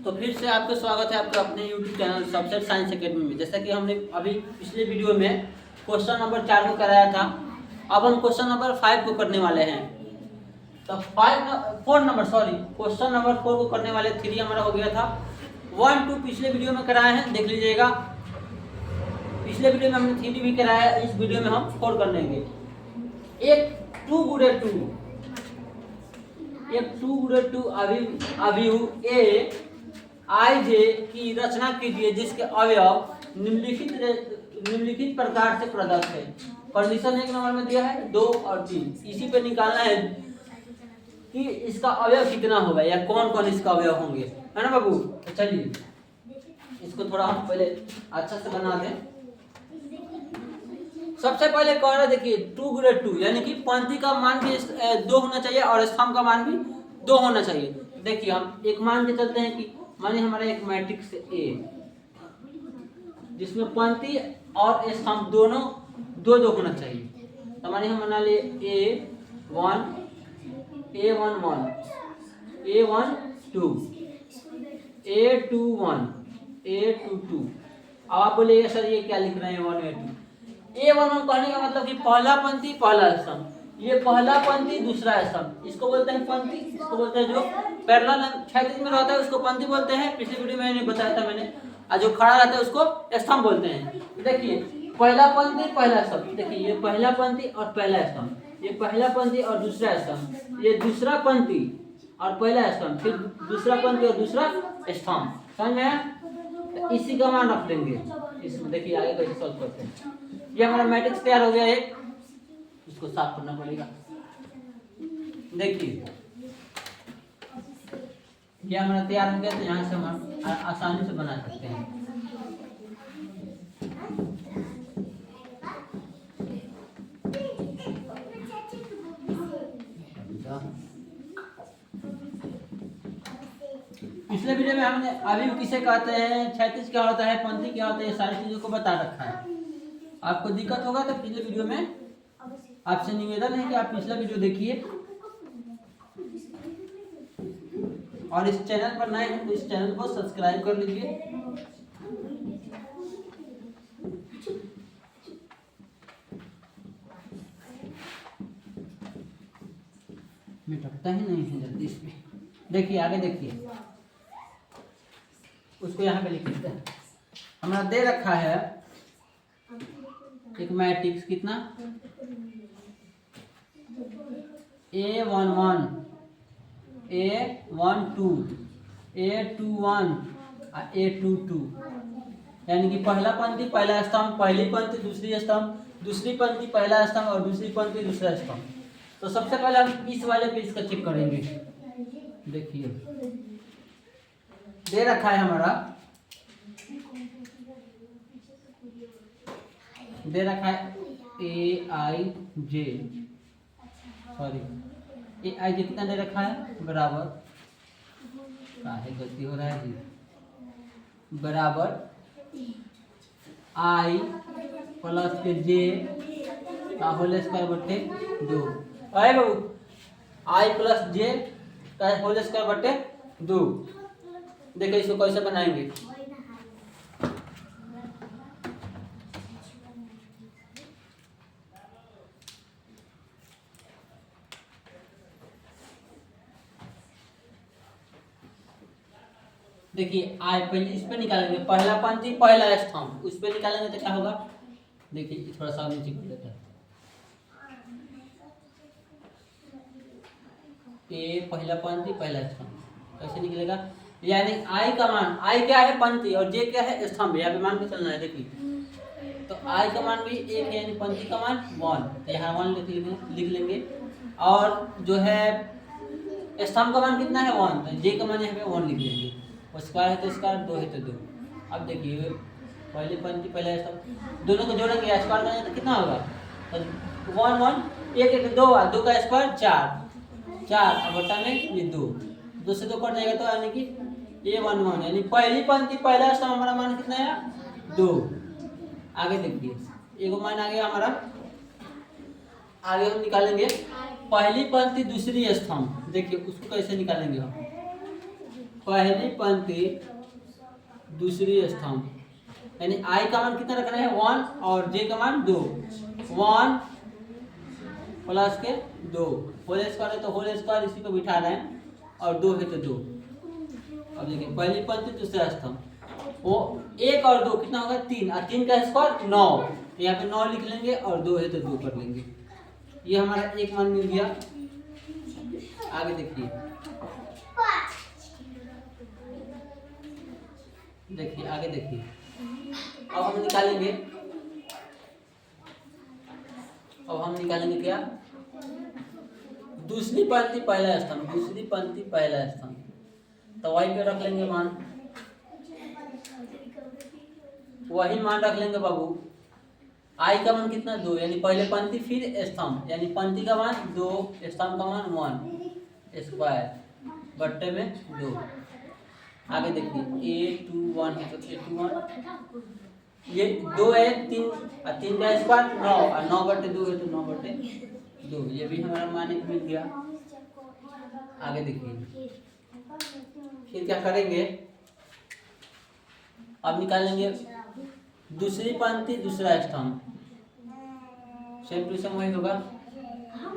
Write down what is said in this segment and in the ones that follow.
तो फिर से आपका स्वागत है आपका अपने YouTube channel subset science academy में। जैसा कि हमने अभी पिछले वीडियो में क्वेश्चन नंबर 4 को कराया था, अब हम क्वेश्चन नंबर 5 को करने वाले हैं। तो क्वेश्चन नंबर 4 को करने वाले। 3 हमारा हो गया था, 1 2 पिछले वीडियो में कराए हैं, देख लीजिएगा। पिछले वीडियो में हमने 3 भी कराया, इस वीडियो में हम 4 कर लेंगे। एक 2 गुणे 2 अभिव्यु ए आई जे की रचना कीजिए जिसके अवयव निम्नलिखित प्रकार से प्रदत्त है। कंडीशन 1 नंबर में दिया है 2 और 3, इसी पे निकालना है कि इसका अवयव कितना होगा या कौन कौन इसका अवयव होंगे, है ना बाबू। तो चलिए इसको थोड़ा हम पहले अच्छा से बना दें। सबसे पहले कह रहे देखिए 2 गुणे 2 यानी कि पंक्ति का मान भी 2 होना चाहिए और स्तंभ का मान भी 2 होना चाहिए। देखिए हम एक मान के चलते हैं कि मानिए हमारा एक मैट्रिक्स ए जिसमें पंक्ति और स्तंभ दोनों 2 होना चाहिए। तो मानिए हम बना लिए A1 A11 A12 A21 A22। अब आप बोलिएगा सर ये क्या लिख रहे हैं 1 A2। A11 कहने का मतलब कि पहला पंक्ति पहला स्तंभ, ये पहला पंक्ति दूसरा स्तंभ, इसको बोलते हैं पंक्ति। इसको बोलते हैं जो पैरेलल क्षैतिज में रहता है उसको पंक्ति बोलते हैं। पिछले वीडियो में मैंने बताया था मैंने। और जो खड़ा रहता है उसको स्तंभ बोलते हैं। देखिए पहला पंक्ति पहला स्तंभ, देखिए ये पहला पंक्ति और पहला स्तंभ, ये पहला पंक्ति और दूसरा स्तंभ, ये दूसरा पंक्ति और पहला स्तंभ, फिर दूसरा पंक्ति और दूसरा स्तंभ। समझ में आया? तो इसी का मान रख देंगे इसमें। देखिए आगे कैसे सॉल्व करते हैं। ये हमारा मैट्रिक्स तैयार हो गया एक, इसको साफ करना पड़ेगा। देखिए ये हमारा तैयार हो गया, तो यहाँ से हम आसानी से बना सकते हैं। पिछले वीडियो में हमने अभिव्यक्ति किसे कहते हैं, क्षैतिज क्या होता है, पंक्ति क्या होता है, ये सारी चीजों को बता रखा है। आपको दिक्कत होगा तो पिछले वीडियो में आपसे निवेदन है कि आप पिछला वीडियो देखिए, और इस चैनल पर नए हैं तो इस चैनल को सब्सक्राइब कर लीजिए। मिटकता ही नहीं है जल्दी इसमें। देखिए आगे देखिए, उसको यहाँ पे लिख देते हैं। हमारा दे रखा है एक मैट्रिक्स कितना A11 A12 A21 A22, यानी कि पहला पंक्ति पहला स्तंभ, पहली पंक्ति दूसरी स्तंभ, दूसरी पंक्ति पहला स्तंभ और दूसरी पंक्ति दूसरा स्तंभ। तो सबसे पहले हम इस वाले पे इसका चेक करेंगे। देखिए दे रखा है हमारा, दे रखा है AIJ, सॉरी AIJ कितना दे रखा है, बराबर काहे गलती हो रहा है जी, बराबर I प्लस के J का होल स्क्वायर बटे 2। अरे बाबू I प्लस J का होल स्क्वायर बटे 2। देखिए इसको कैसे बनाएंगे। देखिए आई पहले इस पे निकालेंगे, पहला पंक्ति पहला स्तंभ, उस पे निकालेंगे तो क्या होगा। देखिए थोड़ा सा नीचे कर लेते हैं। ए पहला पंक्ति पहला स्तंभ कैसे निकलेगा, यानी आई का मान, आई क्या है पंक्ति और जे क्या है स्तंभ, यहाँ पे मान के चलना है। देखिए तो आई का मान भी 1 है, यानी पंक्ति का मान 1, तो यहाँ 1 लिख लेंगे। और जो है स्तंभ का मान कितना है 1, तो जे का मान यहाँ पे 1 लिख लेंगे। स्क्वायर है तो स्क्वायर, 2 है तो 2। अब देखिए पहले पंक्ति पहले स्तंभ दोनों को जोड़ेंगे, स्क्वायर करेंगे तो कितना होगा, तो 1 1 1 1 2 2 का स्क्वायर 4 अब बटा में ये 2 से 2 कट जाएगा, तो यानी कि A11 यानी पहली पंक्ति पहला स्तंभ हमारा मान कितना है 2। आगे देखिए एगो मान आ गया हमारा, आगे हम निकालेंगे पहली पंक्ति दूसरी स्तंभ। देखिए उसको कैसे निकालेंगे हम, पहली पंक्ति दूसरी स्तंभ, यानी आई का मान कितना रखना है 1 और जे का मान 2। 1 प्लस के 2 होल स्क्वायर है तो होल स्क्वायर इसी को बिठा रहे हैं और 2 है तो 2। अब देखिए पहली पंक्ति दूसरा स्तंभ, वो 1 और 2 कितना होगा 3 और 3 का स्क्वायर 9, यहाँ पे 9 लिख लेंगे और 2 है तो 2 कर लेंगे। ये हमारा एक मान मिल गया। आगे देखिए, आगे देखिए, अब हम निकालेंगे क्या, दूसरी पंक्ति पहला स्तंभ, दूसरी पंक्ति पहला स्तंभ, तो वही पे रख लेंगे मान, वही मान रख लेंगे बाबू। आई का मान कितना 2, यानी पहले पंक्ति फिर स्तंभ, यानी पंक्ति का मान 2 स्तंभ का मान 1 स्क्वायर बट्टे में 2। आगे देखिए a21 है तो a21, ये 2 है 3 और 3 का स्क्वायर 9 और 9 बट्टे 2 है तो 9 बट्टे 2, ये भी हमारा मान एक मिल गया। आगे देखिए, फिर क्या करेंगे, अब निकालेंगे दूसरी पंक्ति दूसरा स्तंभ, सेम टू सेम वही होगा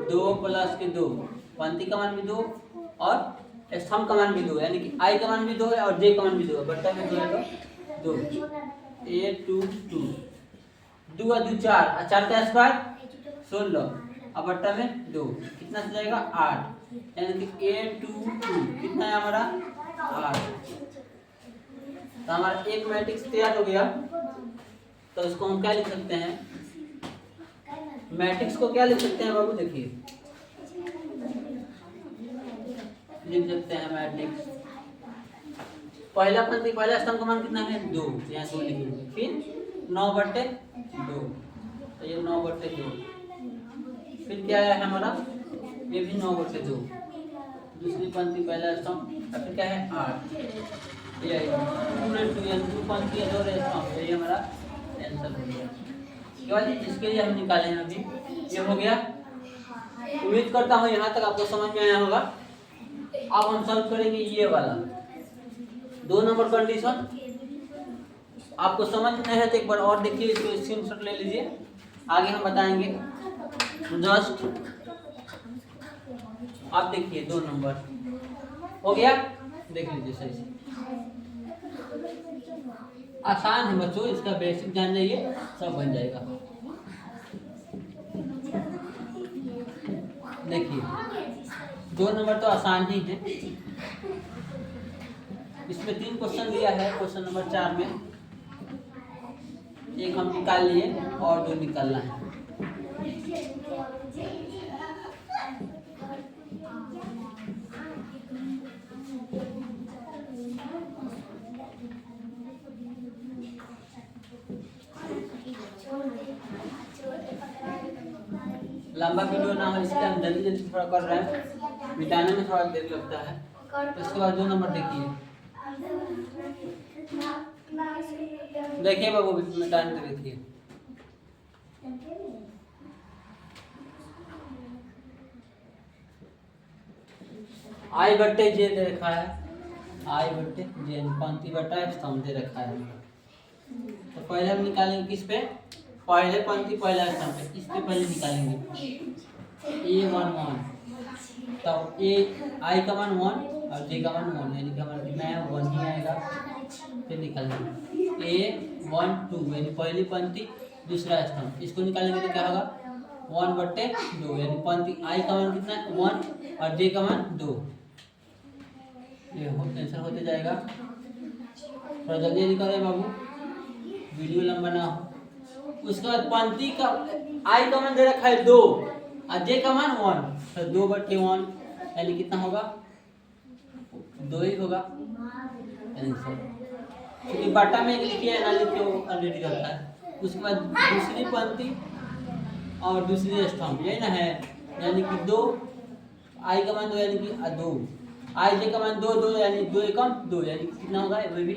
2 प्लस के 2, पंक्ति का मान भी 2 और स्तंभ का मान भी 2, यानी कि आई का मान भी 2 है और जे का मान भी 2 है, बट्टा में 2 है तो 2, a22 2 और 2 4 और 4 का स्क्वायर 16 और बट्टा में 2, कितना से जाएगा 8, यानी कि a22 कितना है हमारा 8। तो हमारा एक मैट्रिक्स तैयार हो गया। तो इसको हम क्या लिख सकते हैं, मैट्रिक्स को क्या लिख सकते हैं बाबू, देखिए लिख सकते हैं मैट्रिक्स, पहला पंक्ति पहला स्तंभ का मान कितना है 2, यहाँ 2 लिखेंगे, फिर 9 बट्टे 2, तो ये 9 बट्टे 2, फिर क्या है हमारा, ये भी 9 बट्टे 2, दूसरी पंक्ति पहला स्तंभ, फिर क्या है 8, ये 2 पंक्ति 2 स्तंभ, ये हमारा आंसर हो गया। केवल इसके लिए हम निकाले हैं अभी, ये हो गया। उम्मीद करता हूँ यहाँ तक आपको समझ में आया होगा। अब हम सॉल्व करेंगे ये वाला 2 नंबर कंडीशन। आपको समझ में है तो एक बार और देखिए, इसको स्क्रीनशॉट ले लीजिए, आगे हम बताएंगे। जस्ट आप देखिए 2 नंबर हो गया, देख लीजिए सही से, आसान है बच्चों, इसका बेसिक जान जाइए सब बन जाएगा। देखिए 2 नंबर तो आसान ही है, इसमें 3 क्वेश्चन दिया है। क्वेश्चन नंबर 4 में एक हम निकाल लिए और 2 निकालना है। लंबा वीडियो ना हो इसलिए हम जल्दी जल्दी थोड़ा कर रहे हैं, मिटाने में थोड़ा देर लगता है। तो इसके बाद 2 नंबर देखिए बाबू, मिटाने में देखिए, आई बट्टे जे दे रखा है, आई बट्टे जे पंक्ति बट्टा स्तंभ दे रखा है। तो पहले हम निकालेंगे किस पे, पहले पंक्ति पहला स्तंभ पे, इस पे पहले निकालेंगे a11, तब ए आई का मान 1 और जे का मान 1, यानी कि हमारा कितना है 1 ही आएगा। फिर निकालेंगे a12, यानी पहली पंक्ति दूसरा स्तंभ, इसको निकालेंगे तो क्या होगा 1 बट्टे 2, यानी पंक्ति आई का मान कितना है 1 और जे का मान 2, ये आंसर होते जाएगा। थोड़ा जल्दी जल्दी करें बाबू, वीडियो लंबा ना हो। उसके बाद पंक्ति का आई का मान दे रखा है 2 और जे का मान 1, तो 2 बट्टे 1 यानी कितना होगा 2 ही होगा आंसर, क्योंकि बाटा में लिखिए ना लिखिए वो ऑलरेडी रहता है। उसके बाद दूसरी पंक्ति और दूसरी स्तंभ, यही ना है, यानी कि 2 आई का मान 2 यानी कि 2, आई जे का मान 2 2 यानी 2 एकम 2, यानी कितना होगा वो भी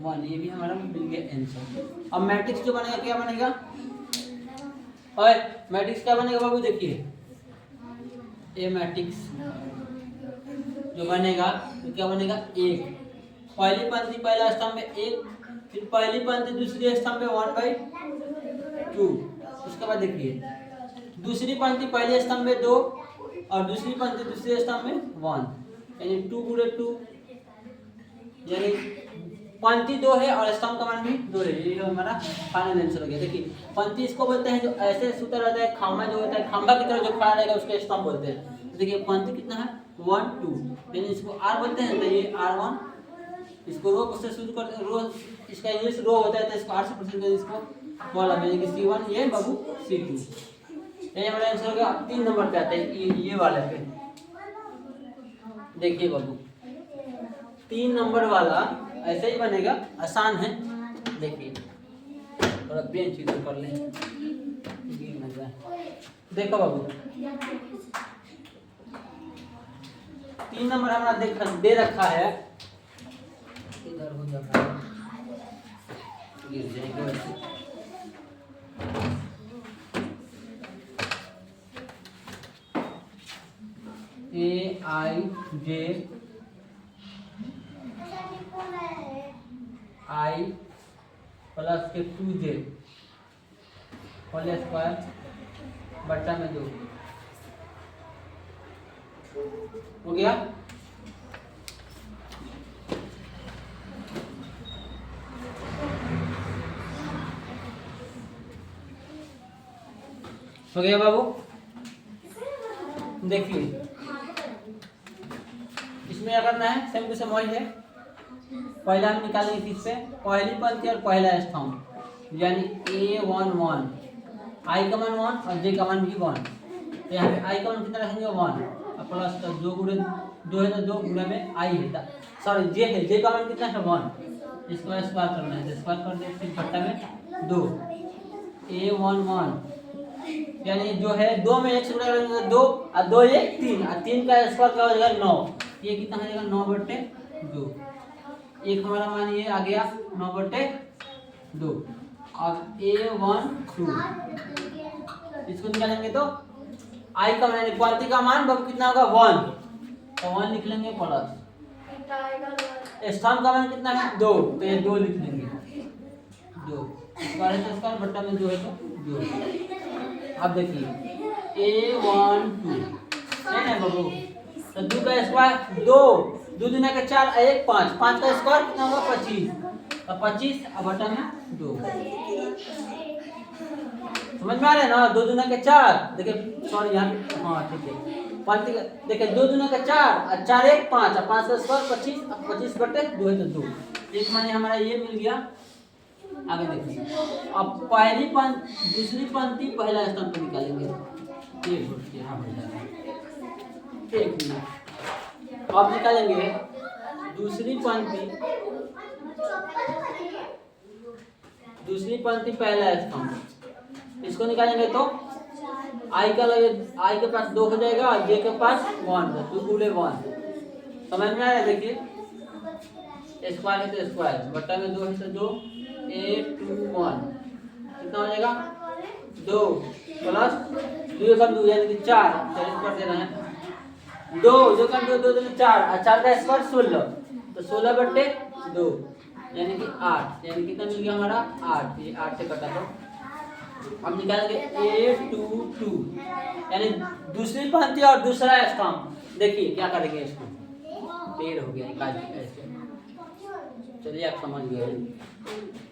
1, ये भी हमारा मिल गया आंसर। अब मैट्रिक्स जो बनेगा क्या बनेगा, और मैट्रिक्स क्या बनेगा बाबू, देखिए ए मैट्रिक्स जो बनेगा तो क्या बनेगा 1, पहली पंक्ति पहला स्तंभ में 1, फिर पहली पंक्ति दूसरी स्तंभ में 1/2। उसके बाद देखिए दूसरी पंक्ति पहले स्तंभ में 2 और दूसरी पंक्ति दूसरे स्तंभ में 1, यानी 2 गुणे 2, यानी पंक्ति 2 है और स्तंभ का मान भी 2 है। ये हमारा फाइनल आंसर हो गया। देखिए पंक्ति इसको बोलते हैं जो ऐसे सूत्र रहता है, खंभा जो होता है, खंभा की तरह जो खड़ा रहेगा उसके स्तंभ बोलते हैं। तो देखिए पंक्ति कितना है 1 2, यानी इसको R बोलते हैं, तो ये R1, इसको रो से शुरू करते रो, इसका इंग्लिश रो होता है तो इसको R से प्रेजेंट करते, इसको कॉलम यानी कि C1, ये बाबू C2। ये हमारा आंसर हो गया। 3 नंबर पे आता है ये वाले पे। देखिए बाबू 3 नंबर वाला ऐसे ही बनेगा, आसान है। देखिए थोड़ा बेंच इधर कर लें, गिर न जाए। देखो बाबू 3 नंबर हमारा दे रखा है, इधर हो जाता है, गिर जाएगा वैसे। AIJ I प्लस के 2J होल स्क्वायर बट्टा में 2 हो गया। हो गया बाबू। देखिए इसमें क्या करना है, सेम टू सेम वही है। पहला हम निकालेंगे किस पे, पहली पंक्ति और पहला स्तंभ, यानी A11, I का मान 1 और J का मान भी 1। तो यहाँ पे I का मान कितना रखेंगे 1 और प्लस 2 गुणे 2 है तो 2 गुणे में I है, सॉरी J है, J का मान कितना है 1। इसको स्क्वायर करना है, तो स्क्वायर कर दे, फिर बट्टा में 2 A11, यानी जो है 2 में 1 से गुणा करेंगे 2 और 2 1 3 और 3 का स्क्वायर क्या हो जाएगा 9। ये कितना हो जाएगा 9/2। एक हमारा मान ये आ गया 9/2 और A12 इसको निकालेंगे तो I का मान पंक्ति का मान बाबू कितना होगा 1, तो 1 लिख लेंगे प्लस स्तंभ का मान कितना है 2, तो ये 2 लिख लेंगे 2, स्क्वायर है तो स्क्वायर बट्टा में 2 है तो 2। अब देखिए A12 है ना बाबू, तो 2 का स्क्वायर 2 दूना का 4 1 5, 5 का स्क्वायर कितना होगा 25, तो 25 अब बटा में 2। समझ में आ रहा है ना, 2 दूना का 4, देखिए सॉरी यहाँ पे हाँ ठीक है, पंक्ति देखिए 2 दूना का 4 और 4 1 5 और 5 का स्क्वायर 25, अब 25/2 है तो 2। एक माने हमारा ये मिल गया। आगे देखिए अब पहली पंक्ति दूसरी पंक्ति पहला स्तंभ पे निकालेंगे, ये बोल यहाँ हो जाएगा। एक मिनट, अब निकालेंगे दूसरी पंक्ति पहला स्तंभ, इसको निकालेंगे तो I के पास 2 हो जाएगा और J के पास 1, 2 गुणे 1। समझ में आ रहा है। देखिए स्क्वायर है तो स्क्वायर बट्टा में 2 है तो 2 A21 कितना हो जाएगा 2 प्लस 2 का 2 यानी कि 4 पर देना है 2 2 का 2 2 4 और 4 का स्क्वायर 16, तो 16/2 यानी कि 8, यानी कितना मिल गया हमारा 8। ये 8 से कटा तो अब निकालेंगे A22, यानी दूसरी पंक्ति और दूसरा स्तंभ। देखिए क्या करेंगे, इसको पेड़ हो गया ऐसे, चलिए आप समझ गए।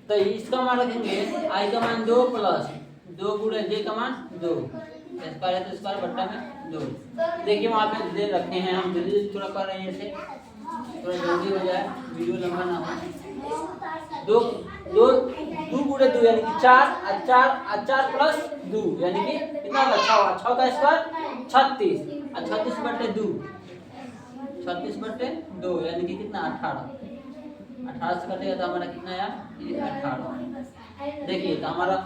तो इसका मान रखेंगे I का मान 2 प्लस 2 गुणे J का मान 2, स्क्वायर है तो स्क्वायर बट्टा में 2। देखिए वहाँ पे दे रखे हैं, हम जल्दी थोड़ा कर रहे हैं ऐसे, थोड़ा जल्दी हो जाए, वीडियो लंबा ना हो। 2 गुणे 2 यानी कि 4 और 4 प्लस 2 यानी कि कितना होगा 6, 6 का स्क्वायर 36 और 36/2, 36/2 यानी कि कितना 18 से कटेगा तो हमारा कितना आया ये 18। देखिए तो हमारा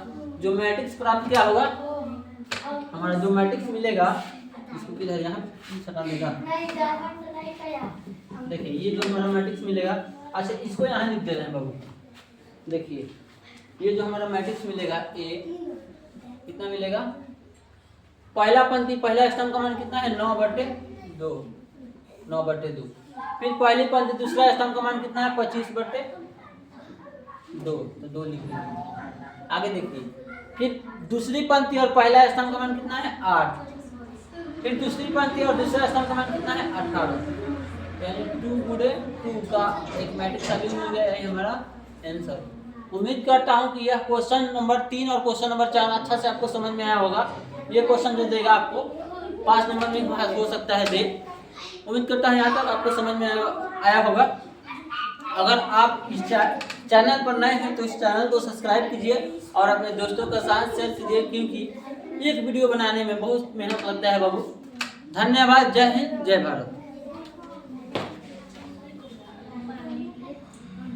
जो मैट्रिक्स प्राप्त क्या होगा, हमारा जो मैट्रिक्स मिलेगा इसको किधर यहाँ सटा देगा। देखिए ये जो हमारा मैट्रिक्स मिलेगा, अच्छा इसको यहाँ लिख दे रहे हैं बाबू। देखिए ये जो हमारा मैट्रिक्स मिलेगा A कितना मिलेगा, पहला पंक्ति पहला स्तंभ का मान कितना है 9/2, 9/2। फिर पहली पंक्ति दूसरा स्तंभ का मान कितना है 25/2, तो 2 लिख लीजिए। आगे देखिए, फिर दूसरी पंक्ति और पहला स्तंभ का मान कितना है 8। फिर दूसरी पंक्ति और दूसरा स्तंभ का मान कितना है 18, यानी 2 गुणे 2 का एक मैट्रिक्स अभी मिल गया है हमारा आंसर। उम्मीद करता हूँ कि यह क्वेश्चन नंबर 3 और क्वेश्चन नंबर 4 अच्छा से आपको समझ में आया होगा। ये क्वेश्चन जो देगा आपको 5 नंबर में हो सकता है दे। उम्मीद करता हूँ यहाँ तक आपको समझ में आया होगा। अगर आप इस चैनल पर नए हैं तो इस चैनल को सब्सक्राइब कीजिए और अपने दोस्तों के साथ शेयर कीजिए, क्योंकि एक वीडियो बनाने में बहुत मेहनत लगता है बाबू। धन्यवाद। जय हिंद, जय भारत।